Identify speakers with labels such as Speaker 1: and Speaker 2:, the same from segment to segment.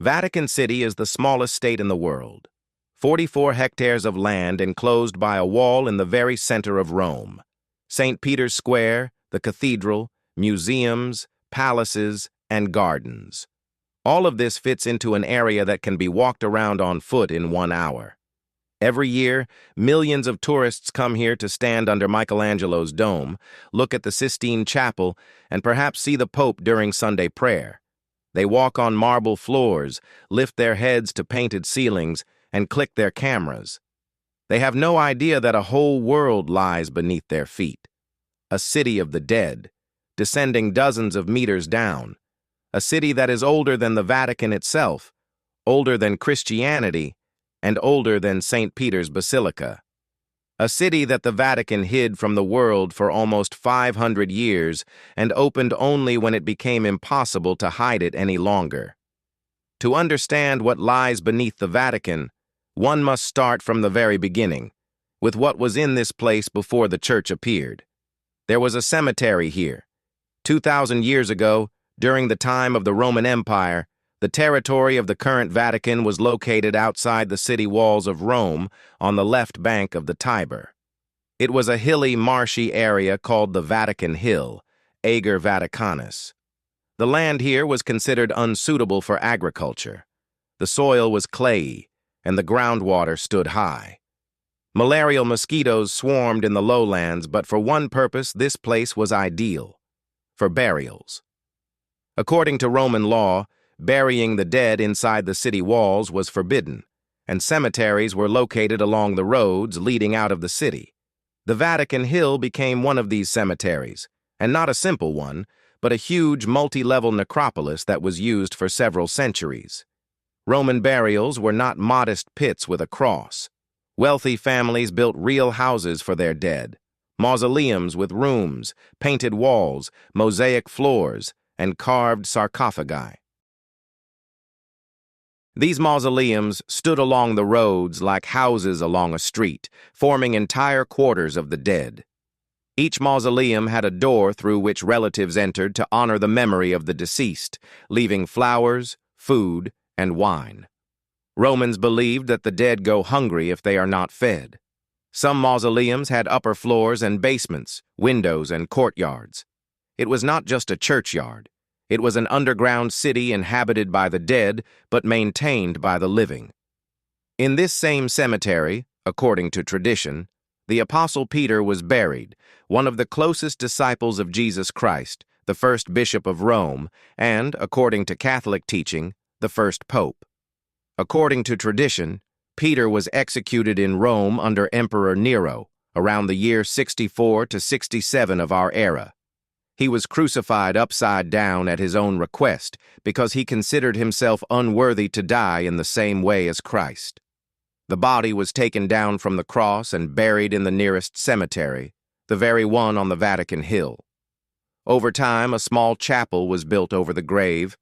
Speaker 1: Vatican City is the smallest state in the world. 44 hectares of land enclosed by a wall in the very center of Rome. St. Peter's Square, the cathedral, museums, palaces, and gardens. All of this fits into an area that can be walked around on foot in 1 hour. Every year, millions of tourists come here to stand under Michelangelo's dome, look at the Sistine Chapel, and perhaps see the Pope during Sunday prayer. They walk on marble floors, lift their heads to painted ceilings, and click their cameras. They have no idea that a whole world lies beneath their feet. A city of the dead, descending dozens of meters down. A city that is older than the Vatican itself, older than Christianity, and older than St. Peter's Basilica. A city that the Vatican hid from the world for almost 500 years and opened only when it became impossible to hide it any longer. To understand what lies beneath the Vatican, one must start from the very beginning, with what was in this place before the church appeared. There was a cemetery here. 2,000 years ago, during the time of the Roman Empire, the territory of the current Vatican was located outside the city walls of Rome on the left bank of the Tiber. It was a hilly, marshy area called the Vatican Hill, Ager Vaticanus. The land here was considered unsuitable for agriculture. The soil was clayey, and the groundwater stood high. Malarial mosquitoes swarmed in the lowlands, but for one purpose this place was ideal: for burials. According to Roman law, burying the dead inside the city walls was forbidden, and cemeteries were located along the roads leading out of the city. The Vatican Hill became one of these cemeteries, and not a simple one, but a huge multi-level necropolis that was used for several centuries. Roman burials were not modest pits with a cross. Wealthy families built real houses for their dead, mausoleums with rooms, painted walls, mosaic floors, and carved sarcophagi. These mausoleums stood along the roads like houses along a street, forming entire quarters of the dead. Each mausoleum had a door through which relatives entered to honor the memory of the deceased, leaving flowers, food, and wine. Romans believed that the dead go hungry if they are not fed. Some mausoleums had upper floors and basements, windows and courtyards. It was not just a churchyard. It was an underground city inhabited by the dead, but maintained by the living. In this same cemetery, according to tradition, the Apostle Peter was buried, one of the closest disciples of Jesus Christ, the first bishop of Rome, and, according to Catholic teaching, the first pope. According to tradition, Peter was executed in Rome under Emperor Nero, around the year 64 to 67 of our era. He was crucified upside down at his own request because he considered himself unworthy to die in the same way as Christ. The body was taken down from the cross and buried in the nearest cemetery, the very one on the Vatican Hill. Over time, a small chapel was built over the grave,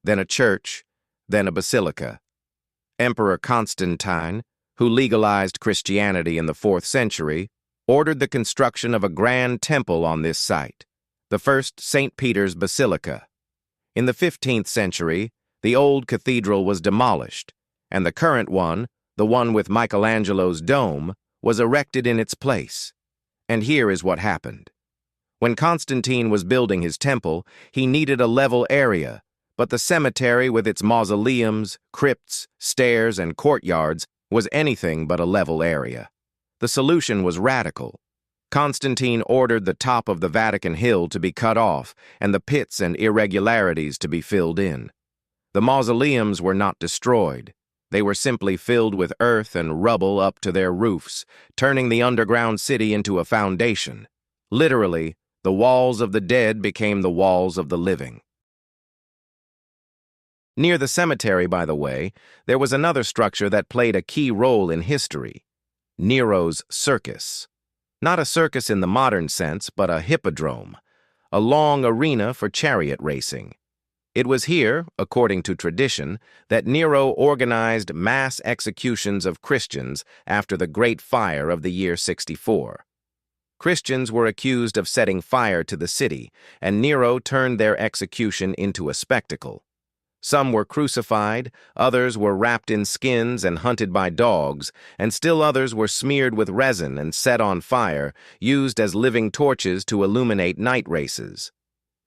Speaker 1: then a church, then a basilica. Emperor Constantine, who legalized Christianity in the 4th century, ordered the construction of a grand temple on this site, the first St. Peter's Basilica. In the 15th century, the old cathedral was demolished, and the current one, the one with Michelangelo's dome, was erected in its place. And here is what happened. When Constantine was building his temple, he needed a level area, but the cemetery with its mausoleums, crypts, stairs, and courtyards was anything but a level area. The solution was radical. Constantine ordered the top of the Vatican Hill to be cut off and the pits and irregularities to be filled in. The mausoleums were not destroyed. They were simply filled with earth and rubble up to their roofs, turning the underground city into a foundation. Literally, the walls of the dead became the walls of the living. Near the cemetery, by the way, there was another structure that played a key role in history: Nero's circus. Not a circus in the modern sense, but a hippodrome, a long arena for chariot racing. It was here, according to tradition, that Nero organized mass executions of Christians after the Great Fire of the year 64. Christians were accused of setting fire to the city, and Nero turned their execution into a spectacle. Some were crucified, others were wrapped in skins and hunted by dogs, and still others were smeared with resin and set on fire, used as living torches to illuminate night races.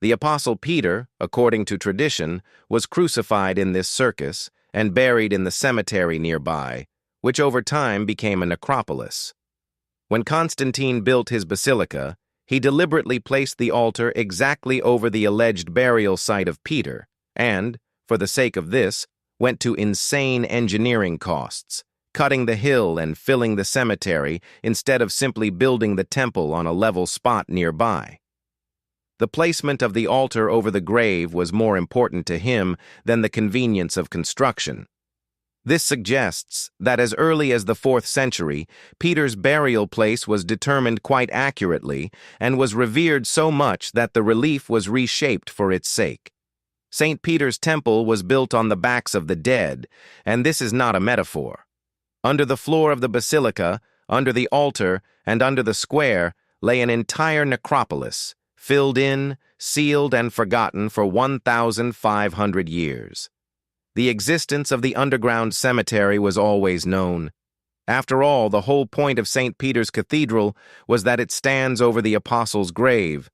Speaker 1: The Apostle Peter, according to tradition, was crucified in this circus and buried in the cemetery nearby, which over time became a necropolis. When Constantine built his basilica, he deliberately placed the altar exactly over the alleged burial site of Peter, and, for the sake of this, went to insane engineering costs, cutting the hill and filling the cemetery instead of simply building the temple on a level spot nearby. The placement of the altar over the grave was more important to him than the convenience of construction. This suggests that as early as the 4th century, Peter's burial place was determined quite accurately and was revered so much that the relief was reshaped for its sake. St. Peter's Temple was built on the backs of the dead, and this is not a metaphor. Under the floor of the basilica, under the altar, and under the square lay an entire necropolis, filled in, sealed, and forgotten for 1,500 years. The existence of the underground cemetery was always known. After all, the whole point of St. Peter's Cathedral was that it stands over the apostle's grave.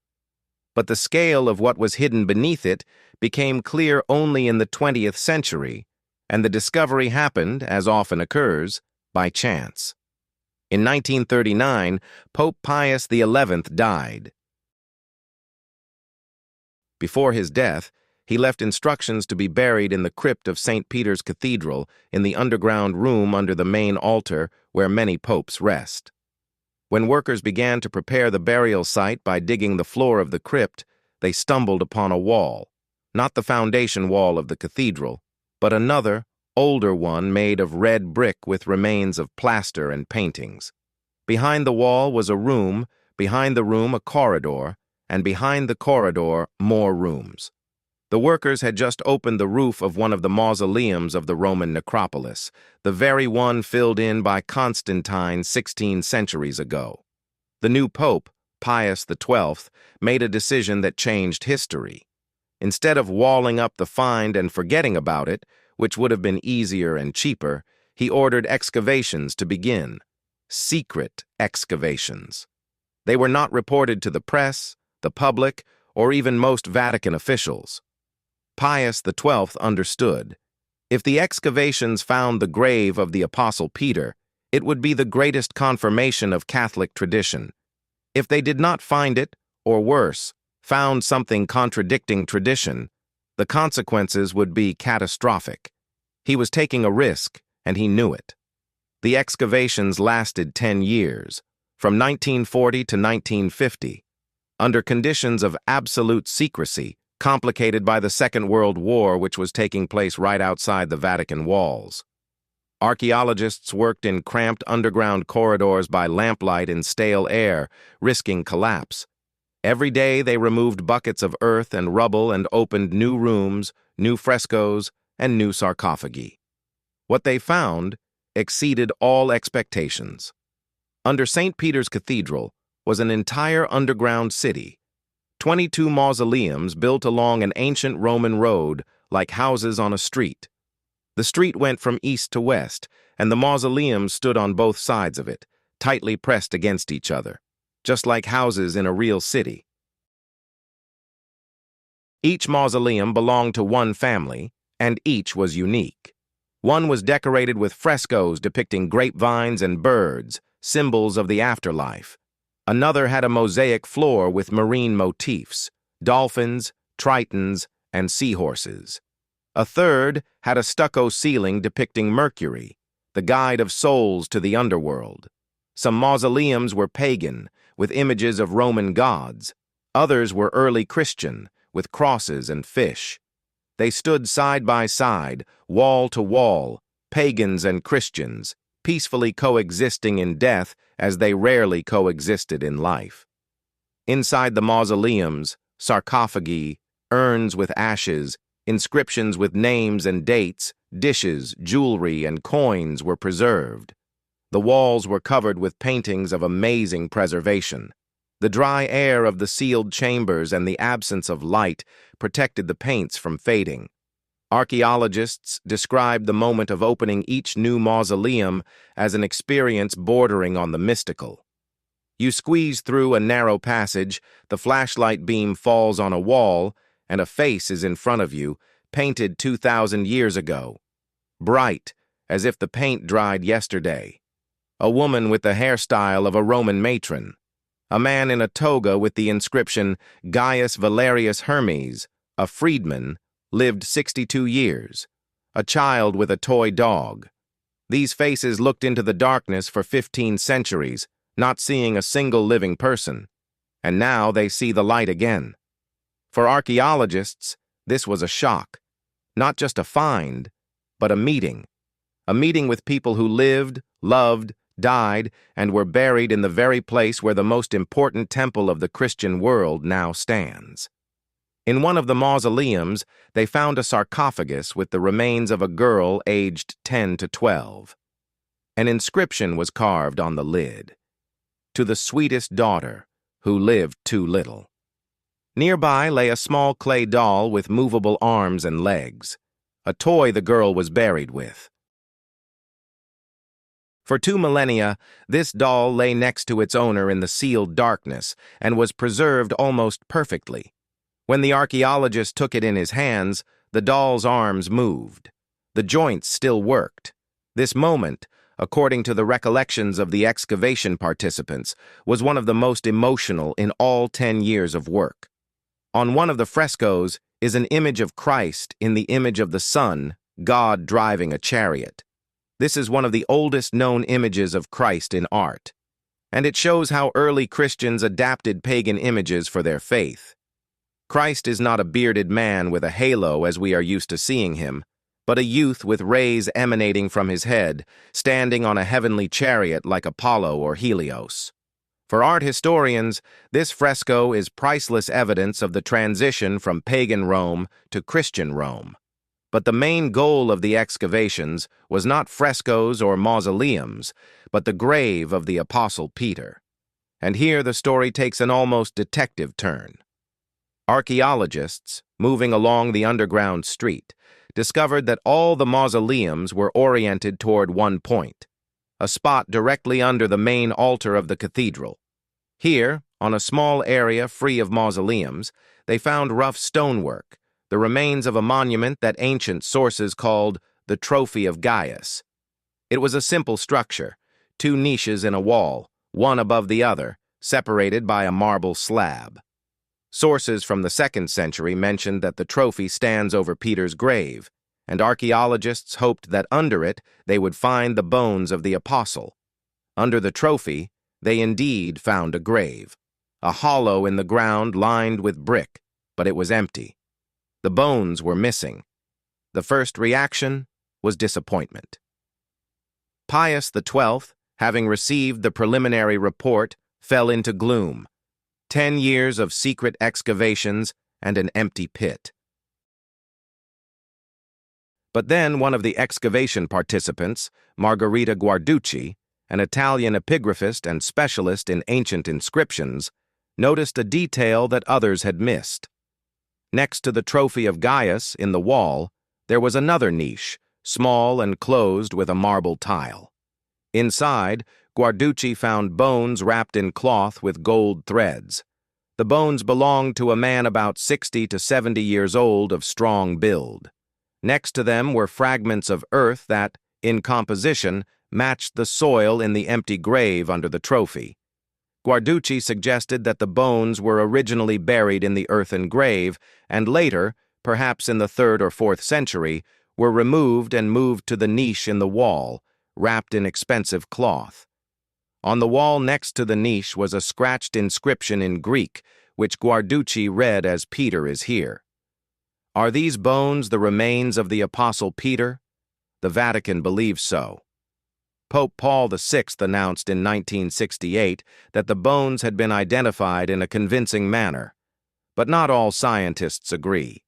Speaker 1: But the scale of what was hidden beneath it became clear only in the 20th century, and the discovery happened, as often occurs, by chance. In 1939, Pope Pius XI died. Before his death, he left instructions to be buried in the crypt of St. Peter's Cathedral in the underground room under the main altar where many popes rest. When workers began to prepare the burial site by digging the floor of the crypt, they stumbled upon a wall, not the foundation wall of the cathedral, but another, older one made of red brick with remains of plaster and paintings. Behind the wall was a room, behind the room a corridor, and behind the corridor more rooms. The workers had just opened the roof of one of the mausoleums of the Roman necropolis, the very one filled in by Constantine 16 centuries ago. The new pope, Pius XII, made a decision that changed history. Instead of walling up the find and forgetting about it, which would have been easier and cheaper, he ordered excavations to begin. Secret excavations. They were not reported to the press, the public, or even most Vatican officials. Pius XII understood. If the excavations found the grave of the Apostle Peter, it would be the greatest confirmation of Catholic tradition. If they did not find it, or worse, found something contradicting tradition, the consequences would be catastrophic. He was taking a risk, and he knew it. The excavations lasted 10 years, from 1940 to 1950, under conditions of absolute secrecy, complicated by the Second World War, which was taking place right outside the Vatican walls. Archaeologists worked in cramped underground corridors by lamplight in stale air, risking collapse. Every day they removed buckets of earth and rubble and opened new rooms, new frescoes, and new sarcophagi. What they found exceeded all expectations. Under St. Peter's Cathedral was an entire underground city, 22 mausoleums built along an ancient Roman road like houses on a street. The street went from east to west, and the mausoleums stood on both sides of it, tightly pressed against each other, just like houses in a real city. Each mausoleum belonged to one family, and each was unique. One was decorated with frescoes depicting grapevines and birds, symbols of the afterlife. Another had a mosaic floor with marine motifs, dolphins, tritons, and seahorses. A third had a stucco ceiling depicting Mercury, the guide of souls to the underworld. Some mausoleums were pagan, with images of Roman gods. Others were early Christian, with crosses and fish. They stood side by side, wall to wall, pagans and Christians, peacefully coexisting in death as they rarely coexisted in life. Inside the mausoleums, sarcophagi, urns with ashes, inscriptions with names and dates, dishes, jewelry, and coins were preserved. The walls were covered with paintings of amazing preservation. The dry air of the sealed chambers and the absence of light protected the paints from fading. Archaeologists describe the moment of opening each new mausoleum as an experience bordering on the mystical. You squeeze through a narrow passage, the flashlight beam falls on a wall, and a face is in front of you, painted 2,000 years ago. Bright, as if the paint dried yesterday. A woman with the hairstyle of a Roman matron. A man in a toga with the inscription Gaius Valerius Hermes, a freedman, lived 62 years. A child with a toy dog. These faces looked into the darkness for 15 centuries, not seeing a single living person. And now they see the light again. For archaeologists, this was a shock. Not just a find, but a meeting. A meeting with people who lived, loved, died, and were buried in the very place where the most important temple of the Christian world now stands. In one of the mausoleums, they found a sarcophagus with the remains of a girl aged 10 to 12. An inscription was carved on the lid. To the sweetest daughter, who lived too little. Nearby lay a small clay doll with movable arms and legs, a toy the girl was buried with. For 2 millennia, this doll lay next to its owner in the sealed darkness and was preserved almost perfectly. When the archaeologist took it in his hands, the doll's arms moved. The joints still worked. This moment, according to the recollections of the excavation participants, was one of the most emotional in all 10 years of work. On one of the frescoes is an image of Christ in the image of the Son, God driving a chariot. This is one of the oldest known images of Christ in art, and it shows how early Christians adapted pagan images for their faith. Christ is not a bearded man with a halo as we are used to seeing him, but a youth with rays emanating from his head, standing on a heavenly chariot like Apollo or Helios. For art historians, this fresco is priceless evidence of the transition from pagan Rome to Christian Rome. But the main goal of the excavations was not frescoes or mausoleums, but the grave of the Apostle Peter. And here the story takes an almost detective turn. Archaeologists, moving along the underground street, discovered that all the mausoleums were oriented toward one point, a spot directly under the main altar of the cathedral. Here, on a small area free of mausoleums, they found rough stonework, the remains of a monument that ancient sources called the Trophy of Gaius. It was a simple structure, 2 niches in a wall, one above the other, separated by a marble slab. Sources from the 2nd century mentioned that the trophy stands over Peter's grave, and archaeologists hoped that under it they would find the bones of the apostle. Under the trophy, they indeed found a grave, a hollow in the ground lined with brick, but it was empty. The bones were missing. The first reaction was disappointment. Pius XII, having received the preliminary report, fell into gloom. 10 years of secret excavations and an empty pit. But then one of the excavation participants, Margherita Guarducci, an Italian epigraphist and specialist in ancient inscriptions, noticed a detail that others had missed. Next to the Trophy of Gaius in the wall, there was another niche, small and closed with a marble tile. Inside, Guarducci found bones wrapped in cloth with gold threads. The bones belonged to a man about 60 to 70 years old of strong build. Next to them were fragments of earth that, in composition, matched the soil in the empty grave under the trophy. Guarducci suggested that the bones were originally buried in the earthen grave and later, perhaps in the 3rd or 4th century, were removed and moved to the niche in the wall, wrapped in expensive cloth. On the wall next to the niche was a scratched inscription in Greek, which Guarducci read as "Peter is here." Are these bones the remains of the Apostle Peter? The Vatican believes so. Pope Paul VI announced in 1968 that the bones had been identified in a convincing manner. But not all scientists agree.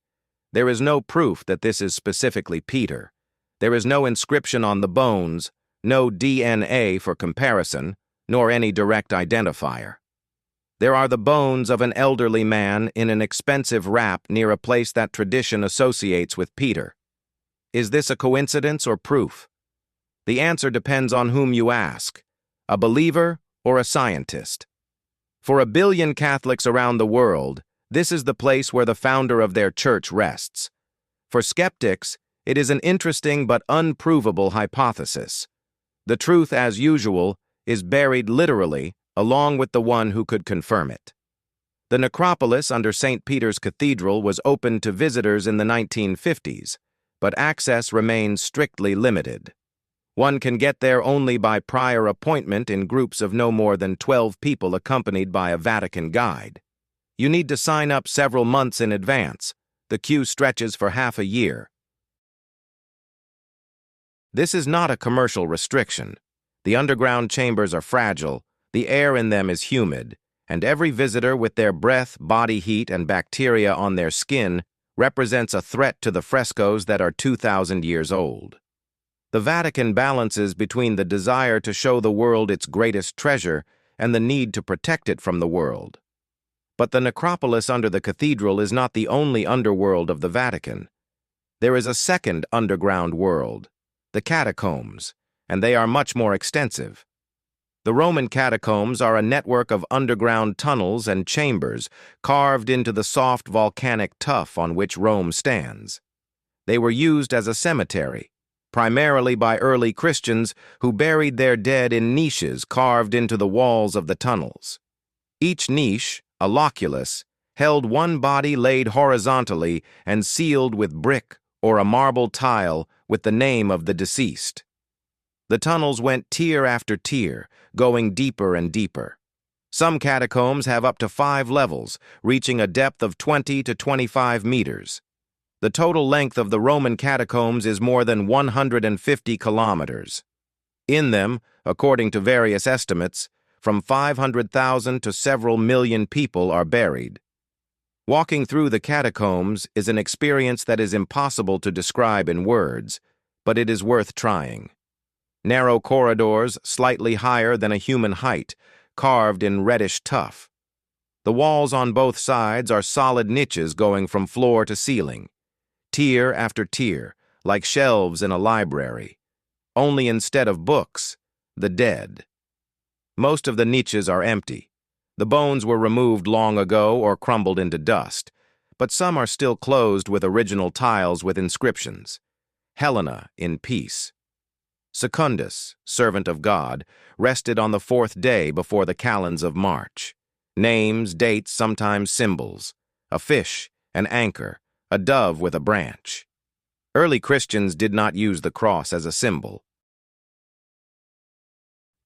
Speaker 1: There is no proof that this is specifically Peter. There is no inscription on the bones, no DNA for comparison, nor any direct identifier. There are the bones of an elderly man in an expensive wrap near a place that tradition associates with Peter. Is this a coincidence or proof? The answer depends on whom you ask, a believer or a scientist. For 1 billion Catholics around the world, this is the place where the founder of their church rests. For skeptics, it is an interesting but unprovable hypothesis. The truth, as usual, is buried literally along with the one who could confirm it. The necropolis under St. Peter's Cathedral was opened to visitors in the 1950s, but access remains strictly limited. One can get there only by prior appointment in groups of no more than 12 people accompanied by a Vatican guide. You need to sign up several months in advance. The queue stretches for half a year. This is not a commercial restriction. The underground chambers are fragile, the air in them is humid, and every visitor with their breath, body heat, and bacteria on their skin represents a threat to the frescoes that are 2,000 years old. The Vatican balances between the desire to show the world its greatest treasure and the need to protect it from the world. But the necropolis under the cathedral is not the only underworld of the Vatican. There is a second underground world, the catacombs, and they are much more extensive. The Roman catacombs are a network of underground tunnels and chambers carved into the soft volcanic tuff on which Rome stands. They were used as a cemetery, primarily by early Christians who buried their dead in niches carved into the walls of the tunnels. Each niche, a loculus, held one body laid horizontally and sealed with brick or a marble tile with the name of the deceased. The tunnels went tier after tier, going deeper and deeper. Some catacombs have up to 5 levels, reaching a depth of 20 to 25 meters. The total length of the Roman catacombs is more than 150 kilometers. In them, according to various estimates, from 500,000 to several million people are buried. Walking through the catacombs is an experience that is impossible to describe in words, but it is worth trying. Narrow corridors, slightly higher than a human height, carved in reddish tuff. The walls on both sides are solid niches going from floor to ceiling, tier after tier, like shelves in a library. Only instead of books, the dead. Most of the niches are empty. The bones were removed long ago or crumbled into dust, but some are still closed with original tiles with inscriptions. Helena, in peace. Secundus, servant of God, rested on the 4th day before the calends of March. Names, dates, sometimes symbols. A fish, an anchor, a dove with a branch. Early Christians did not use the cross as a symbol.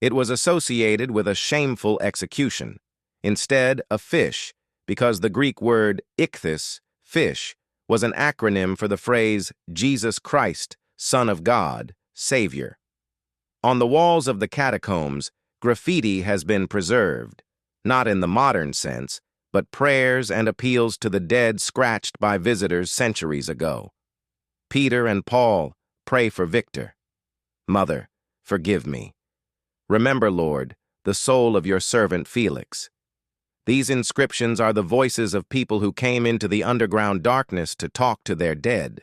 Speaker 1: It was associated with a shameful execution. Instead, a fish, because the Greek word ichthys, fish, was an acronym for the phrase Jesus Christ, Son of God, Savior. On the walls of the catacombs, graffiti has been preserved, not in the modern sense, but prayers and appeals to the dead scratched by visitors centuries ago. Peter and Paul, pray for Victor. Mother, forgive me. Remember, Lord, the soul of your servant Felix. These inscriptions are the voices of people who came into the underground darkness to talk to their dead.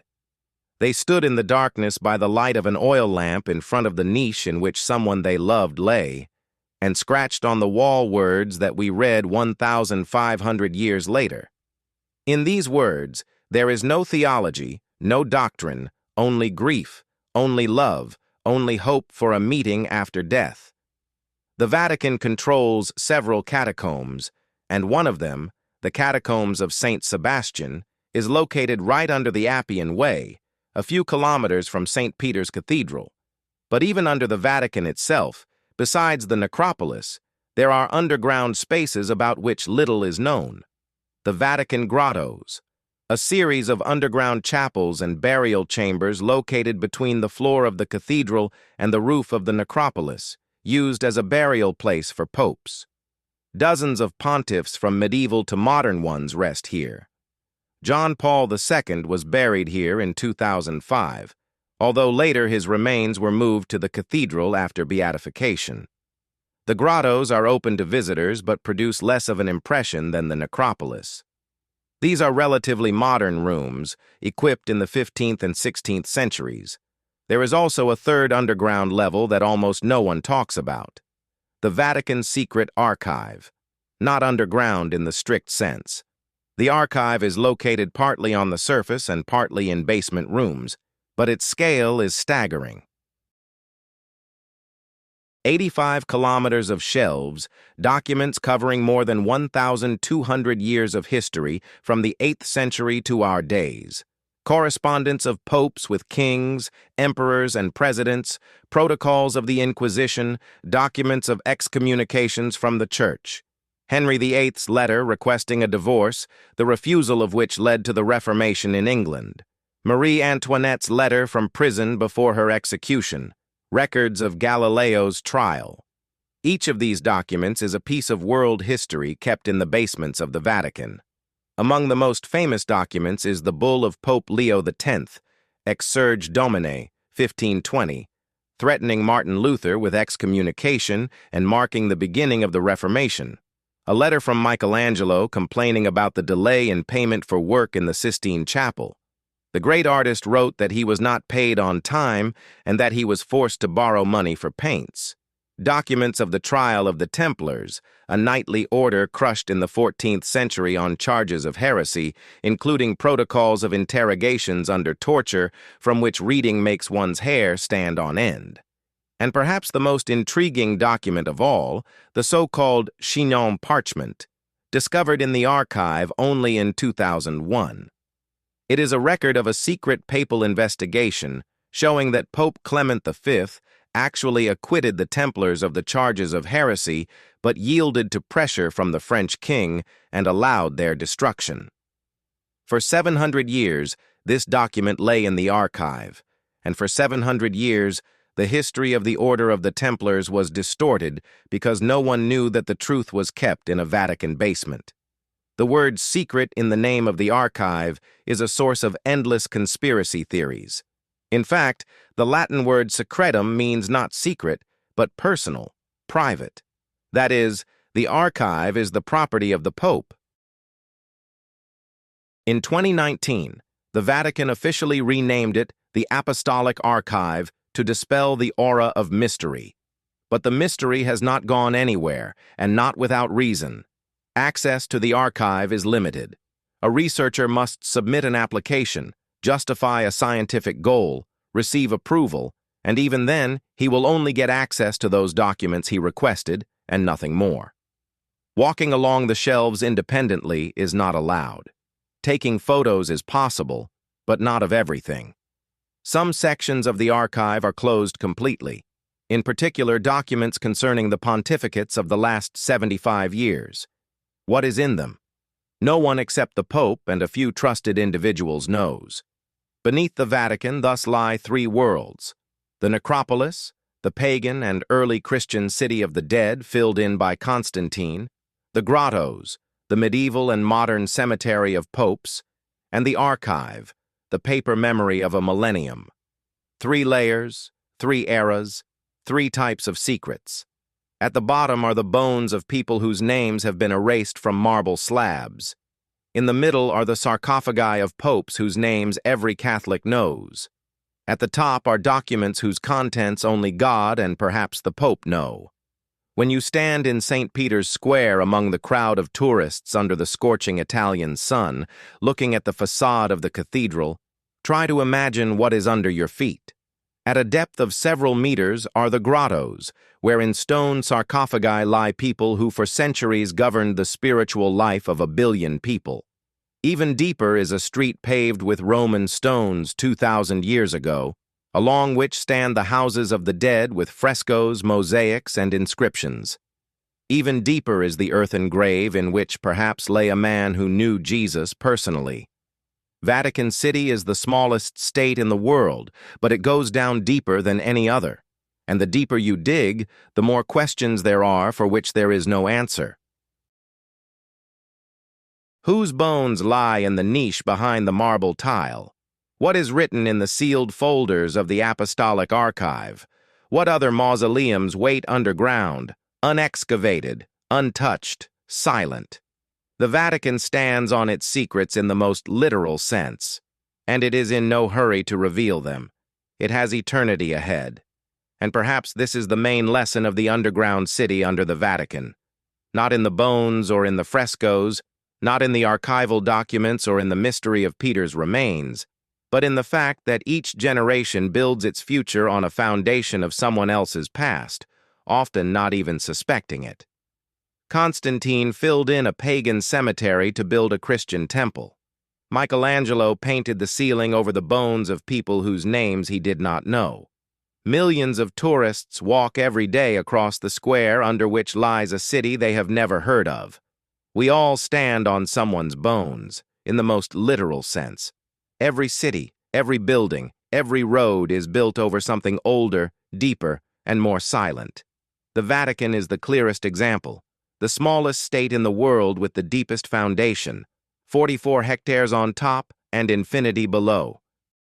Speaker 1: They stood in the darkness by the light of an oil lamp in front of the niche in which someone they loved lay, and scratched on the wall words that we read 1,500 years later. In these words, there is no theology, no doctrine, only grief, only love, only hope for a meeting after death. The Vatican controls several catacombs, and one of them, the Catacombs of St. Sebastian, is located right under the Appian Way, a few kilometers from St. Peter's Cathedral. But even under the Vatican itself, besides the necropolis, there are underground spaces about which little is known. The Vatican Grottos, a series of underground chapels and burial chambers located between the floor of the cathedral and the roof of the necropolis, used as a burial place for popes. Dozens of pontiffs from medieval to modern ones rest here. John Paul II was buried here in 2005, although later his remains were moved to the cathedral after beatification. The grottos are open to visitors but produce less of an impression than the necropolis. These are relatively modern rooms, equipped in the 15th and 16th centuries. There is also a third underground level that almost no one talks about: the Vatican Secret Archive. Not underground in the strict sense. The archive is located partly on the surface and partly in basement rooms, but its scale is staggering. 85 kilometers of shelves, documents covering more than 1,200 years of history from the 8th century to our days. Correspondence of popes with kings, emperors, and presidents, protocols of the Inquisition, documents of excommunications from the Church. Henry VIII's letter requesting a divorce, the refusal of which led to the Reformation in England. Marie Antoinette's letter from prison before her execution. Records of Galileo's trial. Each of these documents is a piece of world history kept in the basements of the Vatican. Among the most famous documents is the bull of Pope Leo X, Exsurge Domine, 1520, threatening Martin Luther with excommunication and marking the beginning of the Reformation. A letter from Michelangelo complaining about the delay in payment for work in the Sistine Chapel. The great artist wrote that he was not paid on time and that he was forced to borrow money for paints. Documents of the trial of the Templars, a knightly order crushed in the 14th century on charges of heresy, including protocols of interrogations under torture from which reading makes one's hair stand on end. And perhaps the most intriguing document of all, the so-called Chinon parchment, discovered in the archive only in 2001. It is a record of a secret papal investigation showing that Pope Clement V actually acquitted the Templars of the charges of heresy but yielded to pressure from the French king and allowed their destruction. For 700 years, this document lay in the archive, and for 700 years, the history of the Order of the Templars was distorted because no one knew that the truth was kept in a Vatican basement. The word secret in the name of the archive is a source of endless conspiracy theories. In fact, the Latin word secretum means not secret, but personal, private. That is, the archive is the property of the Pope. In 2019, the Vatican officially renamed it the Apostolic Archive to dispel the aura of mystery. But the mystery has not gone anywhere, and not without reason. Access to the archive is limited. A researcher must submit an application, justify a scientific goal, receive approval, and even then, he will only get access to those documents he requested and nothing more. Walking along the shelves independently is not allowed. Taking photos is possible, but not of everything. Some sections of the archive are closed completely, in particular documents concerning the pontificates of the last 75 years. What is in them? No one except the Pope and a few trusted individuals knows. Beneath the Vatican thus lie three worlds: the necropolis, the pagan and early Christian city of the dead filled in by Constantine, the grottos, the medieval and modern cemetery of popes, and the archive, the paper memory of a millennium. 3 layers, 3 eras, 3 types of secrets. At the bottom are the bones of people whose names have been erased from marble slabs. In the middle are the sarcophagi of popes whose names every Catholic knows. At the top are documents whose contents only God and perhaps the Pope know. When you stand in St. Peter's Square among the crowd of tourists under the scorching Italian sun, looking at the facade of the cathedral, try to imagine what is under your feet. At a depth of several meters are the grottos, where in stone sarcophagi lie people who for centuries governed the spiritual life of 1 billion people. Even deeper is a street paved with Roman stones 2,000 years ago, along which stand the houses of the dead with frescoes, mosaics, and inscriptions. Even deeper is the earthen grave in which perhaps lay a man who knew Jesus personally. Vatican City is the smallest state in the world, but it goes down deeper than any other. And the deeper you dig, the more questions there are for which there is no answer. Whose bones lie in the niche behind the marble tile? What is written in the sealed folders of the Apostolic Archive? What other mausoleums wait underground, unexcavated, untouched, silent? The Vatican stands on its secrets in the most literal sense, and it is in no hurry to reveal them. It has eternity ahead. And perhaps this is the main lesson of the underground city under the Vatican. Not in the bones or in the frescoes, not in the archival documents or in the mystery of Peter's remains, but in the fact that each generation builds its future on a foundation of someone else's past, often not even suspecting it. Constantine filled in a pagan cemetery to build a Christian temple. Michelangelo painted the ceiling over the bones of people whose names he did not know. Millions of tourists walk every day across the square under which lies a city they have never heard of. We all stand on someone's bones, in the most literal sense. Every city, every building, every road is built over something older, deeper, and more silent. The Vatican is the clearest example, the smallest state in the world with the deepest foundation, 44 hectares on top and infinity below.